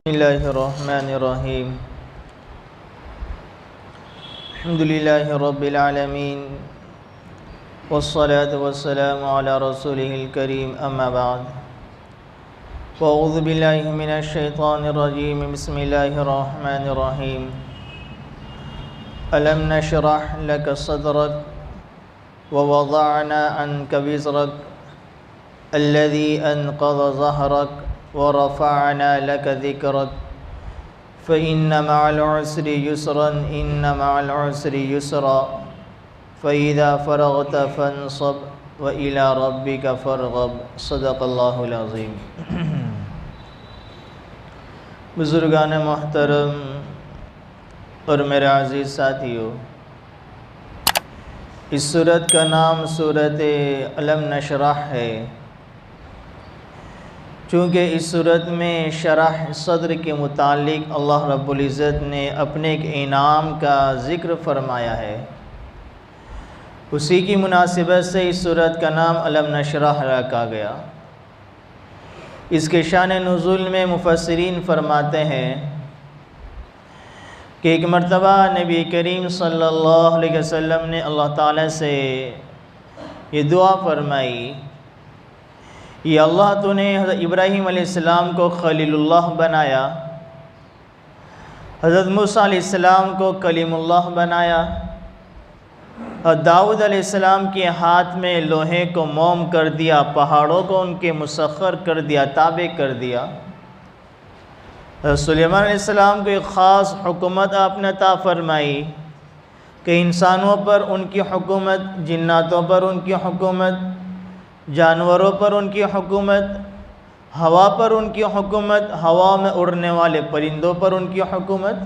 बिस्मिल्लाहिर्रहमानिर्रहीम अल्हम्दुलिल्लाहि रब्बिल आलमीन वस्सलातु वस्सलामु अला रसूलिहिल करीम अम्मा बाद अऊज़ु बिल्लाहि मिनश शैतानिर रजीम बिस्मिल्लाहिर्रहमानिर्रहीम अलम नशरह लक सदरक व वज़अना अन्का विज़रक अल्लज़ी अनक़ज़ ज़हरक व रफ़अना लक ज़िक्रक फ़इन्न मअल उसरि युस्रन इन्न मअल उसरि युस्रा फ़इज़ा फ़रग़त फ़ंसब व इला रब्बिका फ़रग़ब सदक़ल्लाहुल अज़ीम। बुज़ुर्गान मोहतरम और मेरे अज़ीज़ साथियों, इस सूरत का नाम सूरत अलम नशरह है, चूँकि इस सूरत में शरह सद्र के मुतालिक अल्लाह रब्बुल इज़्ज़त ने अपने एक इनाम का ज़िक्र फ़रमाया है। उसी की मुनासिबत से इस सूरत का नाम अलम नशरह रखा गया। इसके शान नुज़ूल में मुफ़स्सिरीन फ़रमाते हैं कि एक मरतबा नबी करीम सल्लल्लाहु अलैहि वसल्लम ने अल्लाह ताला से ये दुआ फ़रमाई, या अल्लाह तूने हज़रत इब्राहीम अलैहिस्सलाम को खलीलुल्लाह बनाया, हज़रत मूसा अलैहिस्सलाम को कलीमुल्लाह बनाया और दाऊद अलैहिस्सलाम के हाथ में लोहे को मोम कर दिया, पहाड़ों को उनके मुसख्खर कर दिया, ताबे कर दिया। सुलेमान अलैहिस्सलाम को एक ख़ास हुकूमत आपने अता फ़रमाई कि इंसानों पर उनकी हुकूमत, जिन्नातों पर उनकी हुकूमत, जानवरों पर उनकी हुकूमत, हवा पर उनकी हुकूमत, हवा में उड़ने वाले परिंदों पर उनकी हुकूमत।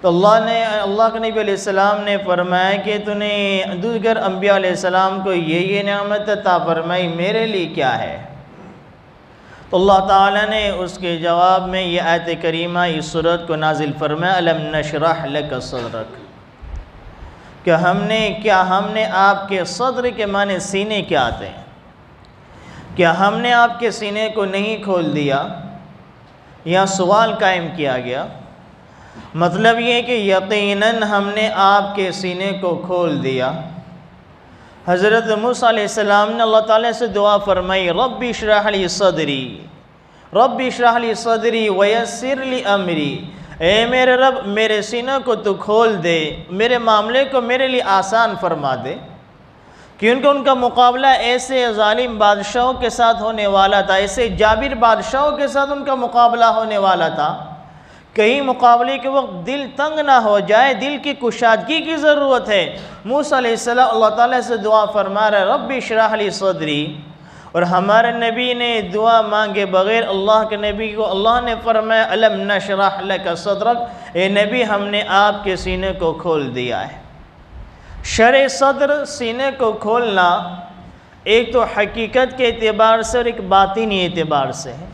तो अल्लाह के नबी अलैहिस्सलाम ने फरमाया कि तूने दूसरे अंबिया अलैहिस्सलाम को ये नेमत अता फरमाई, मेरे लिए क्या है? तो अल्लाह ताला ने उसके जवाब में ये आयत करीमा इस सूरत को नाजिल फरमाया, अलम नशरह लक सदरक, क्या हमने आपके सद्र के माने सीने क्या आते हैं, क्या हमने आपके सीने को नहीं खोल दिया? यहाँ सवाल कायम किया गया। मतलब ये कि यकीनन हमने आपके सीने को खोल दिया। हज़रत मूसा अलैहिस्सलाम ने अल्लाह ताला से दुआ फरमाई, रब्बि इश्रह ली सदरी, रब्बि इश्रह ली सदरी वयस्सिर ली अमरी, ए मेरे रब मेरे सीने को तो खोल दे, मेरे मामले को मेरे लिए आसान फरमा दे। क्योंकि उनका मुकाबला ऐसे ज़ालिम बादशाहों के साथ होने वाला था, ऐसे जाबिर बादशाहों के साथ उनका मुकाबला होने वाला था। कहीं मुकाबले के वक्त दिल तंग ना हो जाए, दिल की कुशादगी की ज़रूरत है। मूसा अलैहिस्सलाम अल्लाह ताला से दुआ फरमा रहे, रब्बि इश्रह ली सदरी, और हमारे नबी ने दुआ मांगे बग़ैर अल्लाह के नबी को अल्लाह ने फरमाया, अलम नशरह लक सदरक, ए नबी हमने आपके सीने को खोल दिया है। शर सदर सीने को खोलना एक तो हकीकत के एतबार से और एक बातिनी एतबार से है।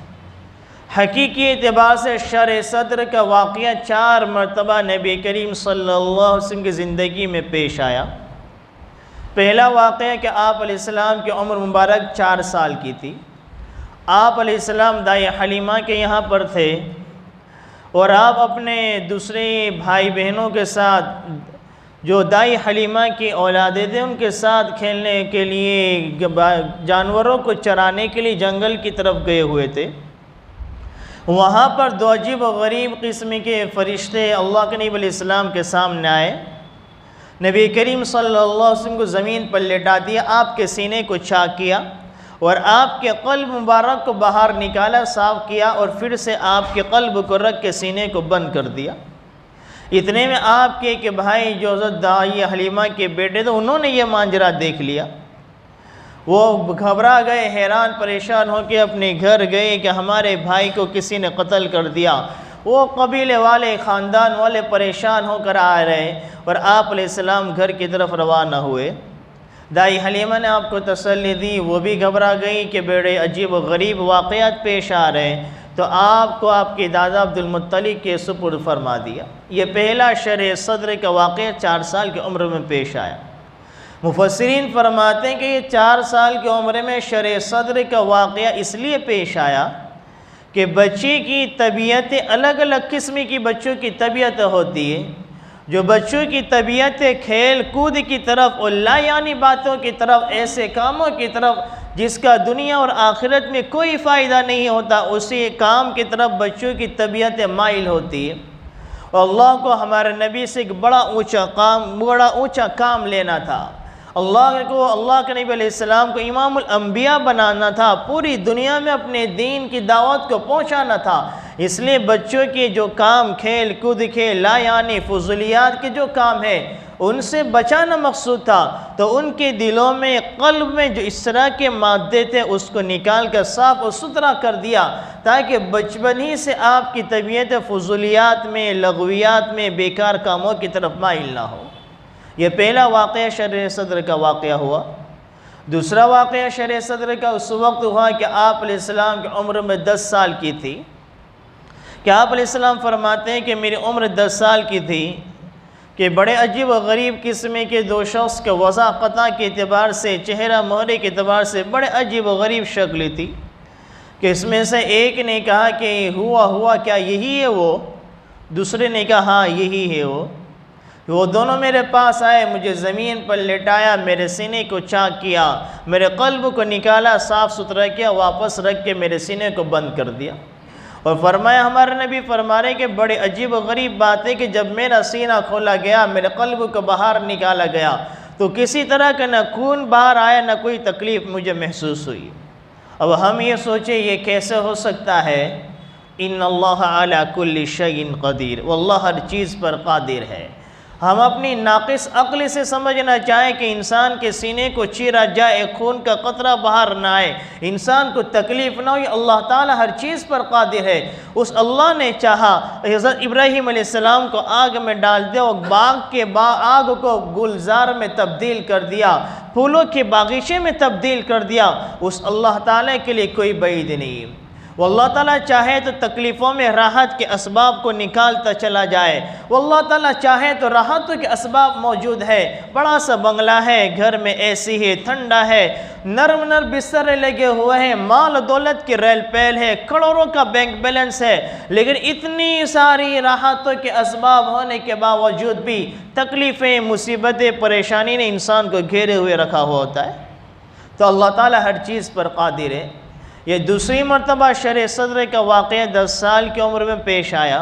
हकीकी एतबार से शर सदर का वाक़या 4 मरतबा नबी करीम सल्लल्लाहु अलैहि वसल्लम की ज़िंदगी में पेश आया। पहला वाक़या कि आप अलैहिस्सलाम की उम्र मुबारक 4 साल की थी। आप अलैहिस्सलाम दाई हलीमा के यहाँ पर थे और आप अपने दूसरे भाई बहनों के साथ जो दाई हलीमा की औलादे थे उनके साथ खेलने के लिए, जानवरों को चराने के लिए जंगल की तरफ गए हुए थे। वहाँ पर 2 अजीब व गरीब किस्म के फ़रिश्ते अल्लाह के नबी अलैहिस्सलाम के सामने आए। नबी करीम सल्लल्लाहु अलैहि वसल्लम को ज़मीन पर लेटा दिया, आपके सीने को चाक किया और आपके क़ल्ब मुबारक को बाहर निकाला, साफ़ किया और फिर से आपके क़ल्ब को रख के सीने को बंद कर दिया। इतने में आपके के भाई जो हज़रत दाई हलीमा के बेटे थे, उन्होंने ये मांजरा देख लिया। वो घबरा गए, हैरान परेशान होकर अपने घर गए कि हमारे भाई को किसी ने कत्ल कर दिया। वो कबीले वाले, ख़ानदान वाले परेशान होकर आ रहे और आप अलैहिस्सलाम घर की तरफ रवाना हुए। दाई हलीमा ने आपको तसल्ली दी, वो भी घबरा गई कि बड़े अजीब व गरीब वाक़यात पेश आ रहे हैं, तो आपको आपके दादा अब्दुल मुत्तलिब के सुपुर्द फरमा दिया। ये पहला शर सद्र का वाक़या 4 साल की उम्र में पेश आया। मुफस्सिरीन फरमाते हैं कि ये 4 साल की उम्र में शर सद्र का वाक़या इसलिए पेश आया कि बच्चे की तबीयतें अलग अलग किस्म की बच्चों की तबीयत होती है। जो बच्चों की तबीयतें खेल कूद की तरफ और लायानी बातों की तरफ, ऐसे कामों की तरफ जिसका दुनिया और आखिरत में कोई फ़ायदा नहीं होता, उसी काम की तरफ बच्चों की तबीयतें माइल होती है। और अल्लाह को हमारे नबी से एक बड़ा ऊंचा काम लेना था। अल्लाह के नबी अलैहिस्सलाम को इमामुल अंबिया बनाना था, पूरी दुनिया में अपने दीन की दावत को पहुंचाना था। इसलिए बच्चों के जो काम खेल कूद के लायानी फुजुलियात के जो काम है उनसे बचाना मकसूद था। तो उनके दिलों में, क़ल्ब में जो इस तरह के मादे थे उसको निकाल कर साफ़ और सुथरा कर दिया, ताकि बचपन ही से आपकी तबीयत फुजुलियात में, लगवियात में, बेकार कामों की तरफ माइल ना हो। ये पहला वाक़या शरह सदर का वाक़या हुआ। दूसरा वाक़या शरह सदर का उस वक्त हुआ कि आप अलैहिस्सलाम की उम्र में 10 साल की थी। कि आप अलैहिस्सलाम फरमाते हैं कि मेरी उम्र 10 साल की थी कि बड़े अजीब व गरीब किस्म के दो शख्स के वज़ाक़ता के अतबार से, चेहरा मोहरे के अतबार से बड़े अजीब व गरीब शक्ल थी। कि इसमें से एक ने कहा कि हुआ क्या यही है वो? दूसरे ने कहा हाँ यही है वो दोनों मेरे पास आए, मुझे ज़मीन पर लेटाया, मेरे सीने को चाक किया, मेरे क़ल्ब को निकाला, साफ़ सुथरा किया, वापस रख के मेरे सीने को बंद कर दिया। और फरमाया, हमारे नबी फरमा रहे कि बड़े अजीब व गरीब बात है कि जब मेरा सीना खोला गया, मेरे क़ल्ब को बाहर निकाला गया, तो किसी तरह का न खून बाहर आया, न कोई तकलीफ़ मुझे महसूस हुई। अब हम ये सोचें ये कैसे हो सकता है? इन्नल्लाह अला कुल्ली शैइन क़दीर, वल्लाह हर चीज़ पर क़ादिर है। हम अपनी नाक़िस अक़्ल से समझना चाहें कि इंसान के सीने को चीरा जाए, खून का कतरा बाहर ना आए, इंसान को तकलीफ़ ना हो, अल्लाह ताला हर चीज़ पर क़ादिर है। उस अल्लाह ने चाहा हज़रत इब्राहीम अलैहिस्सलाम को आग में डाल दिया और बाग के आग को गुलजार में तब्दील कर दिया, फूलों के बागीचे में तब्दील कर दिया। उस अल्लाह ताला के लिए कोई बैद नहीं। वो अल्लाह ताला चाहे तो तकलीफ़ों में राहत के असबाब को निकालता चला जाए। वो अल्लाह ताला चाहे तो राहतों के असबाब मौजूद है। बड़ा सा बंगला है, घर में एसी है, ठंडा है, नरम बिस्तर लगे हुए हैं, माल दौलत की रेल पैल है, करोड़ों का बैंक बैलेंस है, लेकिन इतनी सारी राहतों के असबाब होने के बावजूद भी तकलीफ़ें, मुसीबतें, परेशानी ने इंसान को घेरे हुए रखा हुआ होता है। तो अल्लाह ताला हर चीज़ पर क़ादिर है। ये दूसरी मरतबा शरह सदर का वाक़या 10 साल की उम्र में पेश आया।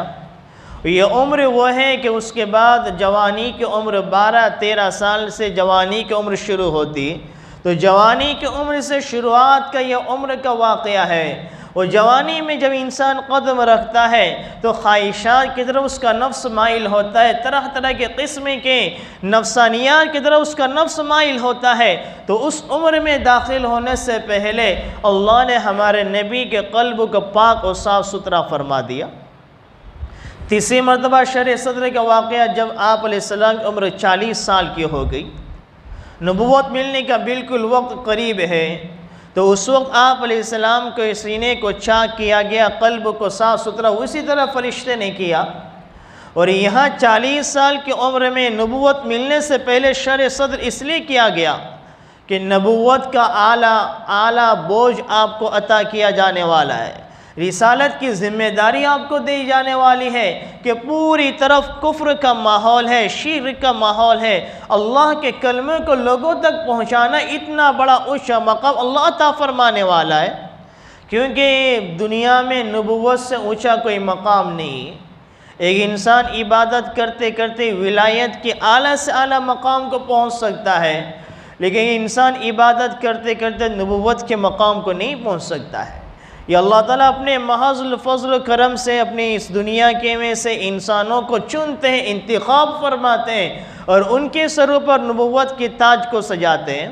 ये उम्र वो है कि उसके बाद जवानी की उम्र 12-13 साल से जवानी की उम्र शुरू होती। तो जवानी की उम्र से शुरुआत का ये उम्र का वाक़या है। और जवानी में जब इंसान कदम रखता है तो ख्वाहिशात की तरफ उसका नफ्स माइल होता है, तरह तरह के किस्म के नफ्सानियात की तरफ उसका नफ्स माइल होता है। तो उस उम्र में दाखिल होने से पहले अल्लाह ने हमारे नबी के क़ल्ब को पाक और साफ़ सुथरा फरमा दिया। तीसरी मरतबा शरह सदर का वाक़या जब आप अलैहिस्सलाम की उम्र 40 साल की हो गई, नबूवत मिलने का बिल्कुल वक्त करीब है, तो उस वक्त आप अलैहिस्सलाम के सीने को चाक किया गया, क़ल्ब को साफ़ सुथरा उसी तरह फरिश्ते ने किया। और यहाँ 40 साल की उम्र में नबूवत मिलने से पहले शरह सदर इसलिए किया गया कि नबूवत का आला बोझ आपको अता किया जाने वाला है, रिसालत की ज़िम्मेदारी आपको दी जाने वाली है कि पूरी तरफ कुफ्र का माहौल है, शिर्क का माहौल है। अल्लाह के कलमे को लोगों तक पहुँचाना इतना बड़ा ऊँचा मकाम अल्लाह अता फरमाने वाला है, क्योंकि दुनिया में नबूवत से ऊँचा कोई मकाम नहीं। एक इंसान इबादत करते करते विलायत के आला से आला मकाम को पहुँच सकता है, लेकिन इंसान इबादत करते करते नबूवत के मकाम को नहीं पहुँच सकता है। ये अल्लाह ताला अपने महज़ फज़ल करम से अपनी इस दुनिया के में से इंसानों को चुनते हैं, इंतखाब फरमाते हैं और उनके सरों पर नबूवत के ताज को सजाते हैं।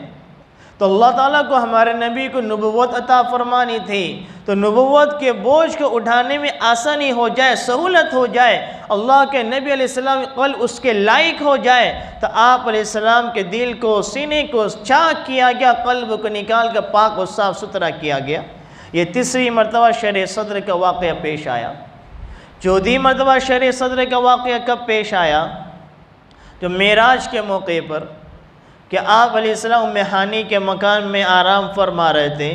तो अल्लाह ताला को हमारे नबी को नबूवत अता फरमानी थी, तो नबूवत के बोझ को उठाने में आसानी हो जाए, सहूलत हो जाए, अल्लाह के नबी अलैहिस्सलाम कल उसके लायक हो जाए, तो आप अलैहिस्सलाम के दिल को, सीने को चाक किया गया, क़ल्ब को निकाल कर पाक और साफ़ सुथरा किया गया। ये तीसरी मरतबा शरह सदर का वाक़या पेश आया। चौथी मरतबा शरह सदर का वाक़या कब पेश आया? तो मेराज के मौके पर कि आप अलैहिस्सलाम मेहानी के मकान में आराम फरमा रहे थे,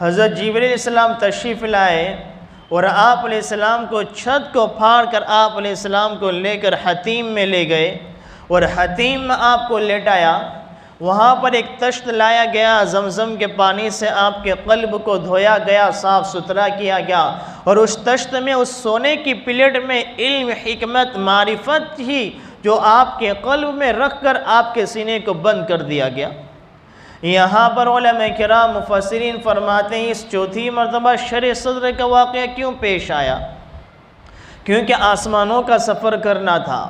हज़रत जिब्रील अलैहिस्सलाम तशरीफ़ लाए और आप अलैहिस्सलाम को छत को फाड़ कर आप अलैहिस्सलाम को लेकर हतीम में ले गए और हतीम में आपको लेटाया। वहाँ पर एक तश्त लाया गया, जमज़म के पानी से आपके क़ल्ब को धोया गया, साफ़ सुथरा किया गया और उस तश्त में, उस सोने की प्लेट में इल्म, हिकमत, मारिफत ही जो आपके क़ल्ब में रख कर आपके सीने को बंद कर दिया गया। यहाँ पर उलमा किराम मुफस्सिरीन फरमाते हैं इस चौथी मरतबा शर सद्र का वाक़या क्यों पेश आया? क्योंकि आसमानों का सफ़र करना था,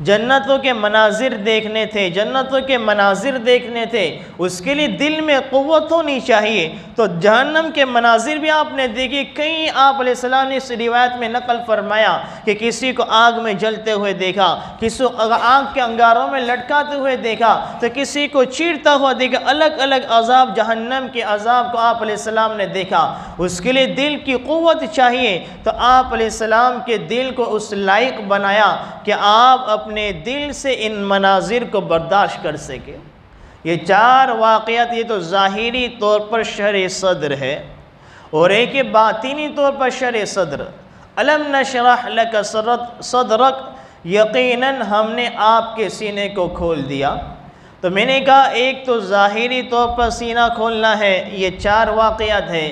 जन्नतों के मनाजिर देखने थे, जन्नतों के मनाजिर देखने थे, उसके लिए दिल में क़ुव्वत होनी चाहिए। तो जहन्नम के मनाजिर भी आपने देखे। कहीं आप अलैहिस्सलाम ने इस रिवायत में नकल फरमाया कि किसी को आग में जलते हुए देखा, किसी को आग के अंगारों में लटकाते हुए देखा, तो किसी को चीरता हुआ देखा। अलग अलग अजाब, जहन्नम के अजाब को आप अलैहिस्सलाम ने देखा। उसके लिए दिल की क़ुव्वत चाहिए। तो आप अलैहिस्सलाम के दिल को उस लायक बनाया कि आप अपने दिल से इन मनाजिर को बर्दाश्त कर सके। ये चार वाक़यात, ये तो ज़ाहिरी तौर पर शर सद्र है और एक ये बातिनी तौर पर शर सद्र। अलम नशरह लक सदरक, यकीनन हमने आपके सीने को खोल दिया। तो मैंने कहा एक तो ज़ाहिरी तौर पर सीना खोलना है, ये चार वाक़यात है,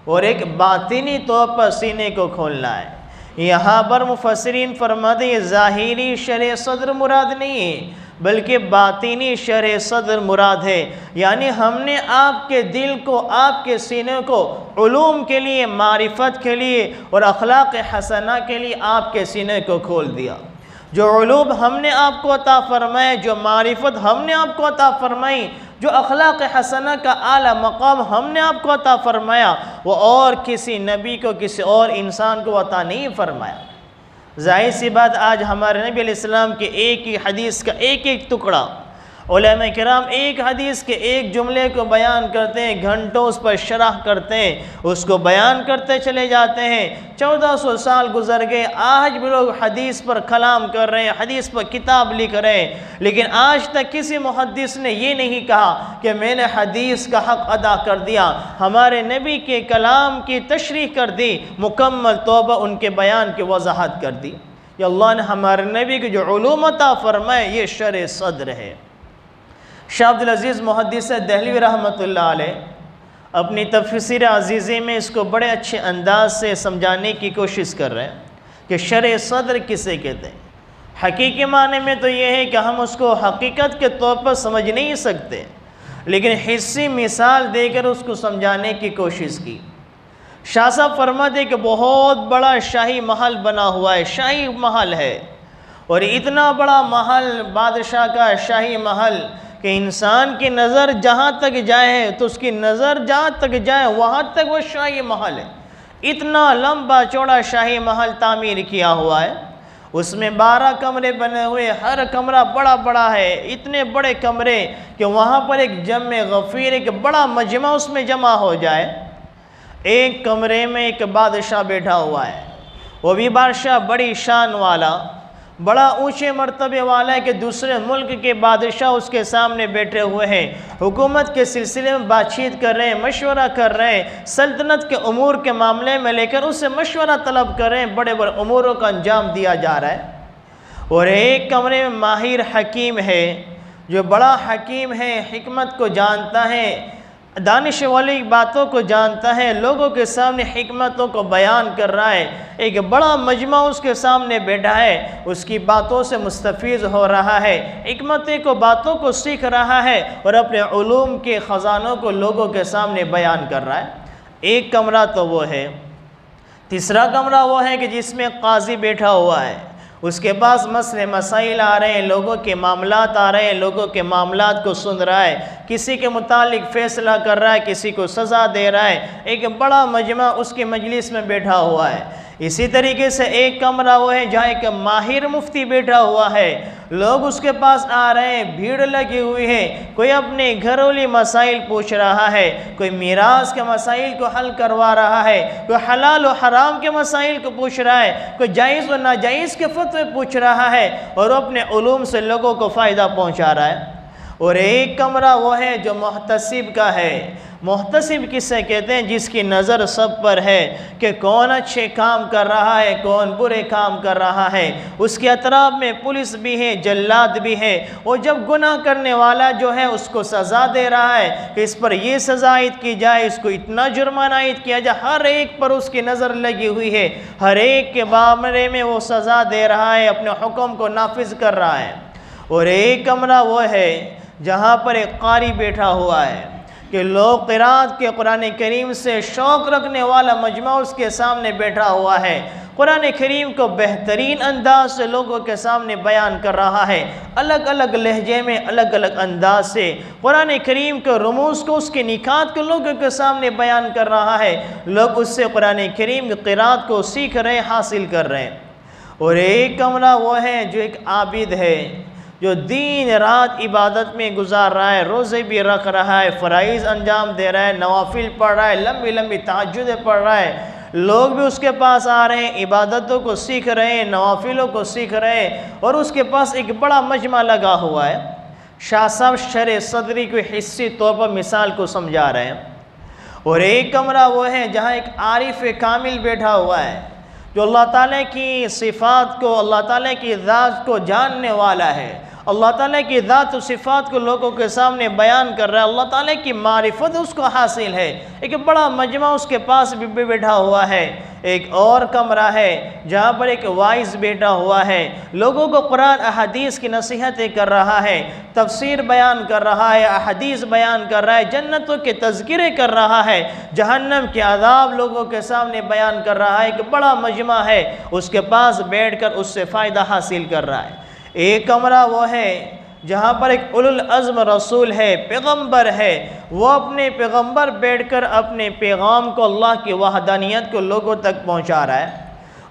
और एक बातिनी तौर पर सीने को खोलना है। यहाँ पर मुफस्सिरीन फरमाते हैं ज़ाहिरी शर सद्र मुराद नहीं है, बल्कि बातिनी शर सद्र मुराद है। यानी हमने आपके दिल को, आपके सीने को उलूम के लिए, मारिफत के लिए और अखलाक हसना के लिए आपके सीने को खोल दिया। जो उलूम हमने आपको अता फरमाए, जो मारिफत हमने आपको अता फरमाई, जो अखलाक हसना का आला मकाम हमने आपको अता फरमाया, वो और किसी नबी को, किसी और इंसान को अता नहीं फरमाया। जाहिर सी बात, आज हमारे नबी अलैहिस्सलाम के एक ही हदीस का एक एक टुकड़ा, उलमा किराम एक हदीस के एक जुमले को बयान करते हैं, घंटों उस पर शरह करते हैं, उसको बयान करते चले जाते हैं। 1400 साल गुजर गए, आज भी लोग हदीस पर कलाम कर रहे हैं, हदीस पर किताब लिख रहे हैं, लेकिन आज तक किसी मुहद्दिस ने ये नहीं कहा कि मैंने हदीस का हक़ अदा कर दिया, हमारे नबी के कलाम की तशरीह कर दी, मुकम्मल तौबा उनके बयान की वजाहत कर दी। ये अल्लाह ने हमारे नबी की जो उलूम अता फरमाए, ये शर सद्र है। शाह अब्दुल अज़ीज़ मुहद्दिस दहलवी रहमतुल्लाह अलैह अपनी तफसीर अज़ीज़ी में इसको बड़े अच्छे अंदाज से समझाने की कोशिश कर रहे हैं कि शर सद्र किसे कहते हैं। हकीकी माने में तो ये है कि हम उसको हकीकत के तौर पर समझ नहीं सकते, लेकिन हिस्सी मिसाल देकर उसको समझाने की कोशिश की। शाह साहब फरमाते कि बहुत बड़ा शाही महल बना हुआ है, शाही महल है, और इतना बड़ा महल, बादशाह का शाही महल, कि इंसान की नज़र जहाँ तक जाए तो उसकी नज़र जहाँ तक जाए वहाँ तक वो शाही महल है। इतना लंबा चौड़ा शाही महल तामीर किया हुआ है, उसमें 12 कमरे बने हुए, हर कमरा बड़ा बड़ा है। इतने बड़े कमरे कि वहाँ पर एक जम्मे गफ़ीर, एक बड़ा मजमा उसमें जमा हो जाए। एक कमरे में एक बादशाह बैठा हुआ है, वो भी बादशाह बड़ी शान वाला, बड़ा ऊंचे मर्तबे वाला है कि दूसरे मुल्क के बादशाह उसके सामने बैठे हुए हैं, हुकूमत के सिलसिले में बातचीत कर रहे हैं, मशवरा कर रहे हैं, सल्तनत के उमूर के मामले में लेकर उससे मशवरा तलब कर रहे हैं, बड़े बड़े उमूरों का अंजाम दिया जा रहा है। और एक कमरे में माहिर हकीम है, जो बड़ा हकीम है, हिकमत को जानता है, दानिश वाली बातों को जानता है, लोगों के सामने हिकमतों को बयान कर रहा है। एक बड़ा मजमा उसके सामने बैठा है, उसकी बातों से मुस्तफ़ीज़ हो रहा है, हिकमतें को, बातों को सीख रहा है और अपने उलूम के ख़ज़ानों को लोगों के सामने बयान कर रहा है। एक कमरा तो वो है। तीसरा कमरा वो है कि जिसमें काजी बैठा हुआ है, उसके पास मसले मसाइल आ रहे हैं, लोगों के मामलात आ रहे हैं, लोगों के मामलात को सुन रहा है, किसी के मुतालिक फ़ैसला कर रहा है, किसी को सज़ा दे रहा है। एक बड़ा मजमा उसके मजलिस में बैठा हुआ है। इसी तरीके से एक कमरा वो है जहाँ एक माहिर मुफ्ती बैठा हुआ है, लोग उसके पास आ रहे हैं, भीड़ लगी हुई है, कोई अपने घरेलू मसाइल पूछ रहा है, कोई मीरास के मसाइल को हल करवा रहा है, कोई हलाल और हराम के मसाइल को पूछ रहा है, कोई जायज़ और नाजायज़ के फतवे पूछ रहा है और अपने उलूम से लोगों को फ़ायदा पहुँचा रहा है। और एक कमरा वो है जो मुहतसिब का है। मुहतसिब किससे कहते हैं? जिसकी नज़र सब पर है कि कौन अच्छे काम कर रहा है, कौन बुरे काम कर रहा है। उसके अतराफ में पुलिस भी है, जल्लाद भी है, और जब गुनाह करने वाला जो है उसको सज़ा दे रहा है कि इस पर ये सज़ा आयद की जाए, इसको इतना जुर्माना आयद किया जाए, हर एक पर उसकी नज़र लगी हुई है, हर एक के बारे में वो सज़ा दे रहा है, अपने हुक्म को नाफिज कर रहा है। और एक कमरा वो है जहाँ पर एक कारी बैठा हुआ है कि लोग क़िराअत के कुरान करीम से शौक़ रखने वाला मजमा उसके सामने बैठा हुआ है, कुरान करीम को बेहतरीन अंदाज से लोगों के सामने बयान कर रहा है, अलग अलग लहजे में, अलग अलग अंदाज से कुरान करीम के रमूज़ को, उसके निकात को लोगों के सामने बयान कर रहा है। लोग उससे कुरान करीम की क़िराअत को सीख रहे, हासिल कर रहे हैं। और एक कमरा वो है जो एक आबिद है, जो दिन रात इबादत में गुजार रहा है, रोज़े भी रख रहा है, फ़राइज़ अंजाम दे रहा है, नवाफिल पढ़ रहा है, लंबी लंबी तहज्जुदें पढ़ रहा है। लोग भी उसके पास आ रहे हैं, इबादतों को सीख रहे हैं, नवाफिलों को सीख रहे हैं, और उसके पास एक बड़ा मजमा लगा हुआ है। शाह साहब शरह सदरी के हिस्सी तौर पर मिसाल को समझा रहे हैं। और एक कमरा वो है जहाँ एक आरिफ कामिल बैठा हुआ है, जो अल्लाह ताला की सिफ़ात को, अल्लाह ताला की ज़ात को जानने वाला है, अल्लाह ताला की ज़ात और सिफ़ात को लोगों के सामने बयान कर रहा है, अल्लाह ताला की मारिफत उसको हासिल है। एक बड़ा मजमा उसके पास भी बैठा हुआ है। एक और कमरा है जहाँ पर एक वाइज़ बैठा हुआ है, लोगों को कुरान अहदीस की नसीहतें कर रहा है, तफसीर बयान कर रहा है, अहदीस बयान कर रहा है, जन्नतों के तज़किरे कर रहा है, जहन्नम के अज़ाब लोगों के सामने बयान कर रहा है। एक बड़ा मजमा है, उसके पास बैठकर उससे फ़ायदा हासिल कर रहा है। एक कमरा वो है जहाँ पर एक उलुल अज़्म रसूल है, पैगम्बर है, वो अपने पैगम्बर बैठकर अपने पैगाम को, अल्लाह की वहदानियत को लोगों तक पहुँचा रहा है।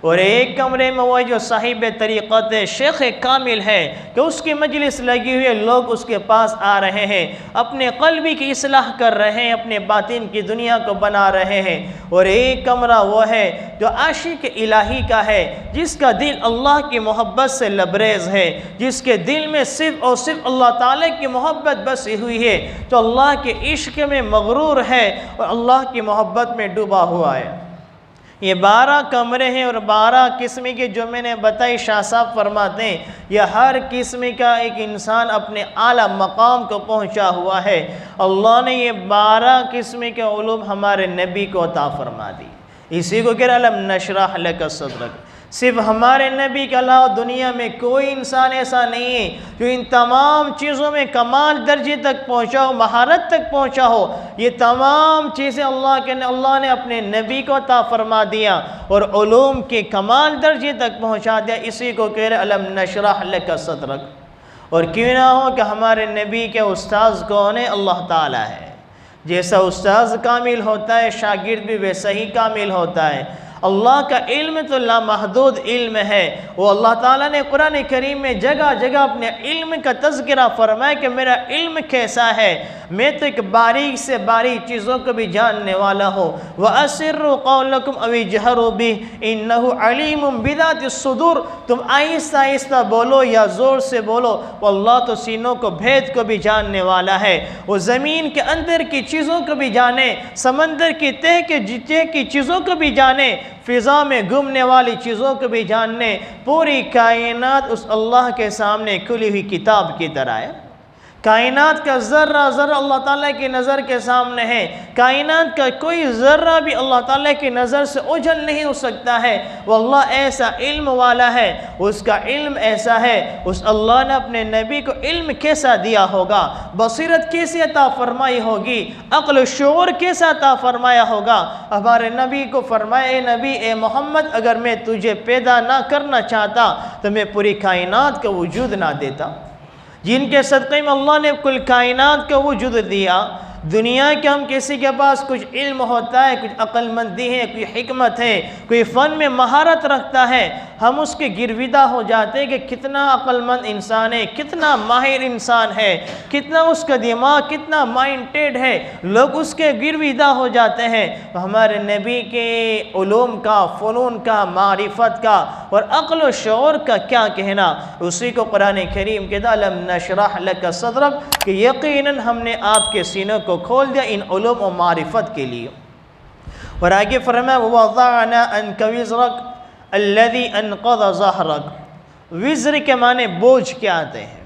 और एक कमरे में वो जो साहिब तरीक़त शेख कामिल है कि उसकी मजलिस लगी हुई है, लोग उसके पास आ रहे हैं, अपने क़ल्बी की इस्लाह कर रहे हैं, अपने बातिन की दुनिया को बना रहे हैं। और एक कमरा वो है जो आशिक इलाही का है, जिसका दिल अल्लाह की मोहब्बत से लबरेज़ है, जिसके दिल में सिर्फ़ और सिर्फ अल्लाह ताला की मोहब्बत बसी हुई है, तो अल्लाह के इश्क़ में मगरूर है और अल्लाह की मोहब्बत में डूबा हुआ है। ये 12 कमरे हैं और 12 किस्म के जो मैंने बताई, शाह साहब फरमाते हैं यह हर किस्म का एक इंसान अपने आला मकाम को पहुंचा हुआ है। अल्लाह ने ये 12 किस्म के उलूम हमारे नबी को अता फरमा दी। इसी को कह अलम नशरह लक सदरक। सिर्फ हमारे नबी के अलावा दुनिया में कोई इंसान ऐसा नहीं है जो इन तमाम चीज़ों में कमाल दर्जे तक पहुँचा हो, महारत तक पहुँचा हो। ये तमाम चीज़ें अल्लाह ने अपने नबी को अता फरमा दिया और उलूम के कमाल दर्जे तक पहुँचा दिया। इसी को कह रहे अलम नशरह लक सदरक। और क्यों ना हो कि हमारे नबी के उस्ताद कौन है? अल्लाह ताला है। जैसा उस्ताद कामिल होता है, शागिर्द भी वैसा ही कामिल होता है। अल्लाह का इल्म तो लामहदूद इल्म है। वो अल्लाह ताला ने कुरान करीम में जगह जगह अपने इल्म का तज़किरा फरमाया कि मेरा इल्म कैसा है, मैं तो एक बारीक से बारीक चीज़ों को भी जानने वाला हूँ। व अस्सिर्रु क़ौलकुम अव इजहरु बिही इन्नहु अलीमुम बिज़ातिस सुदूर। तुम आहिस्ता आहिस्ता बोलो या ज़ोर से बोलो, वो अल्लाह तो सीनों को, भेद को भी जानने वाला है। वो ज़मीन के अंदर की चीज़ों को भी जाने, समंदर की तह के जिते की चीज़ों को भी जाने, फ़िज़ा में घूमने वाली चीज़ों को भी जानने। पूरी कायनात उस अल्लाह के सामने खुली हुई किताब की तरह है। कायनात का ज़र्रा ज़र्रा अल्लाह ताला की नज़र के सामने है। कायनात का कोई ज़र्रा भी अल्लाह ताला की नज़र से ओझल नहीं हो सकता है। वो अल्लाह ऐसा इल्म वाला है, उसका इल्म ऐसा है। उस अल्लाह ने अपने नबी को इल्म कैसा दिया होगा, बसीरत कैसे अता फरमाई होगी, अक्ल शऊर कैसा अता फरमाया होगा। हमारे नबी को फरमाया, ए नबी, ए मोहम्मद, अगर मैं तुझे पैदा ना करना चाहता तो मैं पूरी कायनात का वजूद ना देता। जिनके सदक़े में अल्लाह ने कुल कायनात का वजूद दिया, दुनिया के हम किसी के पास कुछ इल्म होता है, कुछ अक्लमंदी है, कोई हिकमत है, कोई फ़न में महारत रखता है, हम उसके गिरविदा हो जाते हैं कि कितना अक्लमंद इंसान है, कितना माहिर इंसान है, कितना उसका दिमाग कितना माइंडेड है, लोग उसके गिरविदा हो जाते हैं। तो हमारे नबी के उलूम का, फ़नून का, मारिफत का और अक्ल व शऊर का क्या कहना। उसी को कुरान करीम कहता अलम नशरह लक सदरक, कि यकीनन हमने आपके सीनों को खोल दिया इन उलूम और मारिफत के लिए। और आगे फरमाया वज़अना अन्का विज़रक अल्लज़ी अनक़ज़ ज़हरक। विज़र के माने बोझ क्या आते हैं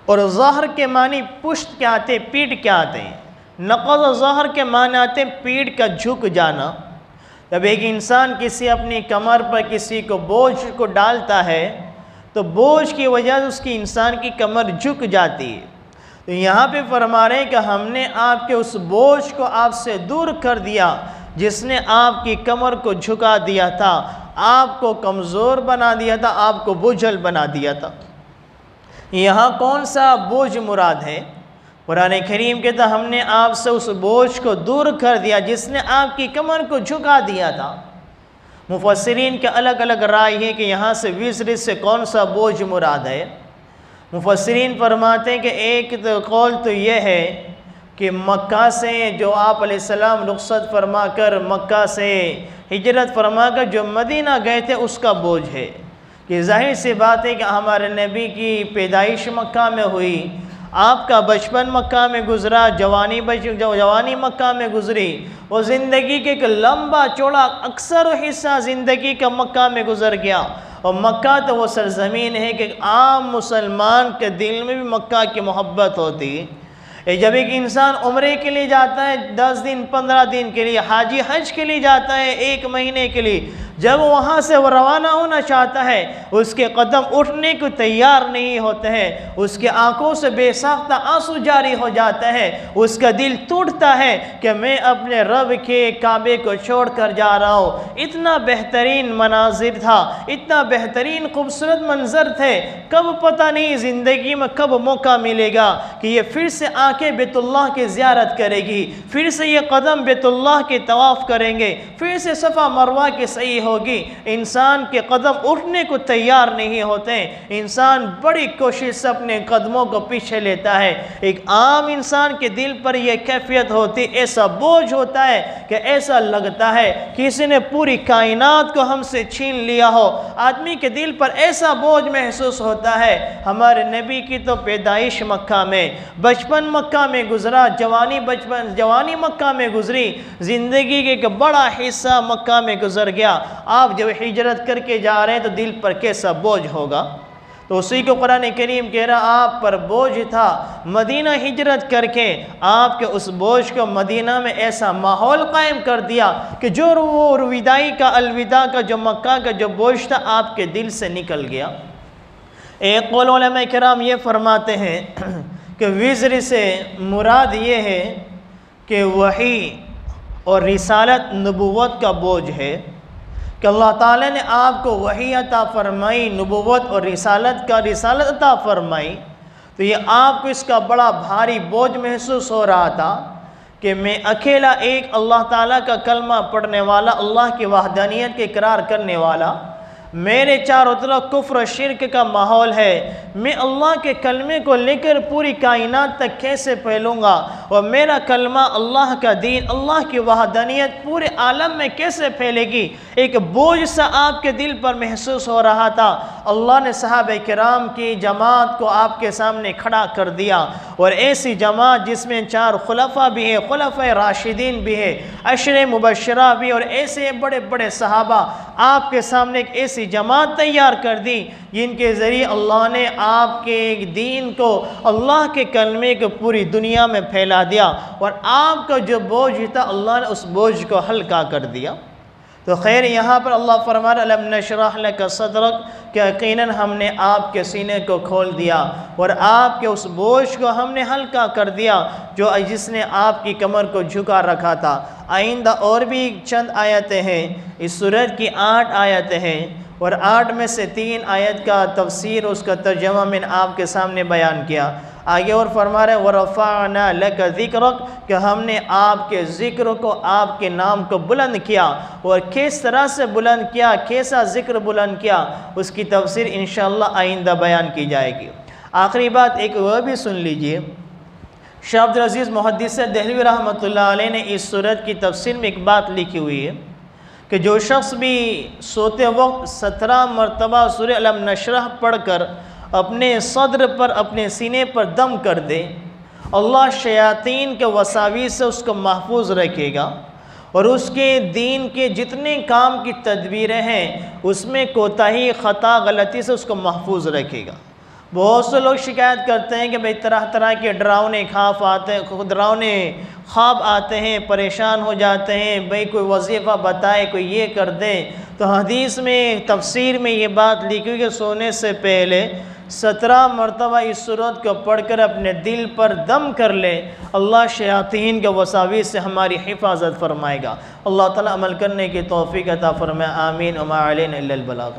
और ज़हर के माने पुश्त क्या आते हैं, पीठ क्या आते हैं। नक़ज़ ज़हर के माने आते हैं पीठ का झुक जाना। जब एक इंसान किसी अपनी कमर पर किसी को बोझ को डालता है तो बोझ की वजह से उसकी इंसान की कमर झुक जाती है। तो यहाँ पे फरमा रहे हैं कि हमने आपके उस बोझ को आपसे दूर कर दिया जिसने आपकी कमर को झुका दिया था, आपको कमज़ोर बना दिया था, आपको बोझल बना दिया था। यहाँ कौन सा बोझ मुराद है? कुरान करीम कहता हमने आपसे उस बोझ को दूर कर दिया जिसने आपकी कमर को झुका दिया था। मुफस्सिरीन के अलग अलग राय है कि यहाँ से विज़र से कौन सा बोझ मुराद है। मुफस्सिरीन फरमाते हैं कि एक तो कौल तो ये है कि मक्का से जो आप अलैहिस्सलाम रुखसत फरमा कर, मक्का से हिजरत फरमा कर जो मदीना गए थे उसका बोझ है। कि जाहिर सी बात है कि हमारे नबी की पैदाइश मक्का में हुई, आपका बचपन मक्का में गुज़रा, जवानी मक्का में गुज़री, वो ज़िंदगी के एक लंबा चौड़ा अक्सर हिस्सा ज़िंदगी का मक्का में गुज़र गया। और मक्का तो वो सरज़मीन है कि आम मुसलमान के दिल में भी मक्का की मोहब्बत होती है। जब एक इंसान उम्रे के लिए जाता है 10 दिन 15 दिन के लिए, हाजी हज के लिए जाता है 1 महीने के लिए, जब वहाँ से वो रवाना होना चाहता है उसके कदम उठने को तैयार नहीं होते हैं, उसके आंखों से बेसाख्ता आंसू जारी हो जाता है, उसका दिल टूटता है कि मैं अपने रब के काबे को छोड़कर जा रहा हूँ। इतना बेहतरीन मनाजिर था, इतना बेहतरीन खूबसूरत मंजर थे, कब पता नहीं ज़िंदगी में कब मौका मिलेगा कि ये फिर से आंखें बैतुल्लाह की ज़ियारत करेगी, फिर से ये कदम बैतुल्लाह के तवाफ़ करेंगे, फिर से सफ़ा मरवा की सही होगी। इंसान के कदम उठने को तैयार नहीं होते, इंसान बड़ी कोशिश से अपने कदमों को पीछे लेता है। एक आम इंसान के दिल पर यह कैफियत होती, ऐसा बोझ होता है कि ऐसा लगता है किसी ने पूरी कायनात को हमसे छीन लिया हो। आदमी के दिल पर ऐसा बोझ महसूस होता है। हमारे नबी की तो पैदाइश मक्का में, बचपन मक्का में गुजरा, जवानी मक्का में गुजरी, ज़िंदगी के एक बड़ा हिस्सा मक्का में गुजर गया। आप जब हिजरत करके जा रहे हैं तो दिल पर कैसा बोझ होगा। तो उसी को कुरान करीम कह रहा आप पर बोझ था, मदीना हिजरत करके आपके उस बोझ को मदीना में ऐसा माहौल कायम कर दिया कि जो वो विदाई का, अलविदा का, जो मक्का का जो बोझ था आपके दिल से निकल गया। एक कौल उलमा किराम ये फरमाते हैं कि विज़र से मुराद ये है कि वही और रिसालत नबुव्वत का बोझ है कि अल्लाह ताला ने आपको वही अता फरमाई, नबुव्वत और रिसालत अता फरमाई। तो ये आपको इसका बड़ा भारी बोझ महसूस हो रहा था कि मैं अकेला एक अल्लाह ताला का कलमा पढ़ने वाला, अल्लाह की वहदानियत के इकरार करने वाला, मेरे चारों तरफ कुफ्र शिरक का माहौल है, मैं अल्लाह के कलमे को लेकर पूरी कायनात तक कैसे फैलूँगा और मेरा कलमा, अल्लाह का दीन, अल्लाह की वहदानियत पूरे आलम में कैसे फैलेगी। एक बोझ सा आपके दिल पर महसूस हो रहा था। अल्लाह ने सहाबा किराम की जमात को आपके सामने खड़ा कर दिया और ऐसी जमात जिसमें 4 खुलफा भी है, खुलफा राशिदीन भी है, अशरे मुबशरा भी, और ऐसे बड़े बड़े सहाबा आपके सामने एक ऐसी जमात तैयार कर दी जिनके ज़रिए अल्लाह ने आपके दीन को, अल्लाह के कलमे को पूरी दुनिया में फैला दिया और आपका जो बोझ था अल्लाह ने उस बोझ को हल्का कर दिया। तो खैर यहाँ पर अल्लाह फरमाता अलम नशरह लक सदरक, कि यकीनन हमने आपके सीने को खोल दिया और आपके उस बोझ को हमने हल्का कर दिया जो जिसने आपकी कमर को झुका रखा था। आइंदा और भी चंद आयतें हैं, इस सूरत की 8 आयतें हैं, और 8 में से 3 आयत का तफसीर उसका तर्जमा मैंने आपके सामने बयान किया। आगे और फरमा रहे वरफ़अना लका ज़िक्रक कि हमने आपके ज़िक्र को, आपके नाम को बुलंद किया। और किस तरह से बुलंद किया, कैसा ज़िक्र बुलंद किया, उसकी तफसीर इंशाअल्लाह आइंदा बयान की जाएगी। आखिरी बात एक वह भी सुन लीजिए। शाह अब्दुल अज़ीज़ मुहद्दिस देहलवी रहमतुल्लाह अलैह ने इस सूरत की तफसीर में एक बात लिखी हुई है कि जो शख्स भी सोते वक्त 17 मरतबा सूरह अलम नशरह पढ़कर अपने सद्र पर, अपने सीने पर दम कर दे, अल्लाह शयातीन के वसावीस से उसको महफूज रखेगा और उसके दीन के जितने काम की तदबीरें हैं उसमें कोताही, ख़ता, गलती से उसको महफूज रखेगा। बहुत से लोग शिकायत करते हैं कि भाई तरह तरह के डरावने ख्वाब आते हैं, परेशान हो जाते हैं, भाई कोई वजीफ़ा बताए, कोई ये कर दे। तो हदीस में, तफसीर में ये बात लिखी हुई कि सोने से पहले 17 मरतबा इस सूरत को पढ़कर अपने दिल पर दम कर ले, अल्लाह शयातीन के वसावीस से हमारी हिफाजत फरमाएगा। अल्लाह ताला अमल करने की तौफीक अता फरमाए। आमीन। वमा अलैना इल्लल बलाग।